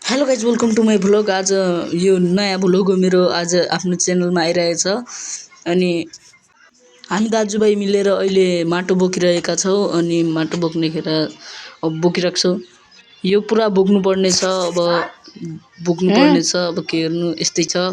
Hello guys welcome to my vlog. आज यो नयाँ भ्लग हो मेरो। आज आफ्नो च्यानलमा आइरहेछ अनि हामी दाजुभाइ मिलेर अहिले माटो बोकिरहेका छौँ अनि माटो बोक्नेखेर अब बोकिरहेको छौँ। यो पुरा बोक्नुपर्ने छ, अब बोक्नुपर्ने छ। अब के गर्नु, यस्तै छ।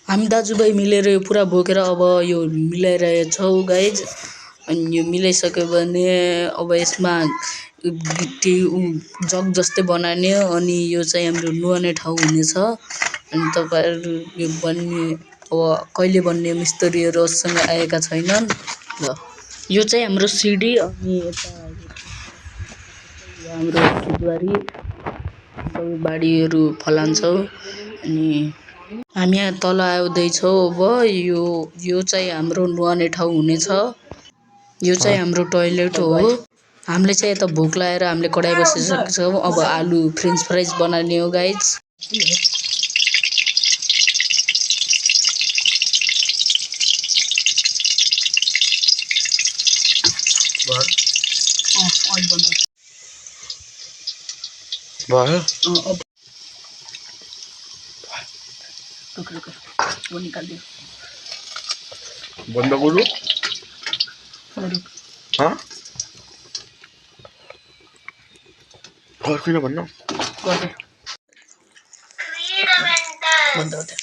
हामी दाजुभाइ मिलेर यो पुरा बोकेर अब यो मिलाइरहेछौँ गाइज। अनि यो मिलाइसक्यो भने अब यसमा गिटी जग जस्तै बनाउने, अनि यो चाहिँ हाम्रो नुहाउने ठाउँ हुनेछ। अनि तपाईँहरू यो बन्ने अब कहिले बन्ने मिस्त्रीहरू अरूसँग आएका छैनन्। ल यो चाहिँ हाम्रो सिडी, अनि यता हाम्रो खेतबारी सबै बारीहरू फलान्छौँ। अनि हामी यहाँ तल आउँदैछौँ। अब यो चाहिँ हाम्रो नुहाउने ठाउँ हुनेछ। यो चाहिँ हाम्रो टोइलेट हो। हामीले चाहिँ यता भोक लागेर हामीले कराई बसिसकेका छौँ। अब आलु फ्रेन्च फ्राइज बनाउने हो गाइज। वो निकाल दियो बंद करो। हाँ और किन भन्नु बन्द होता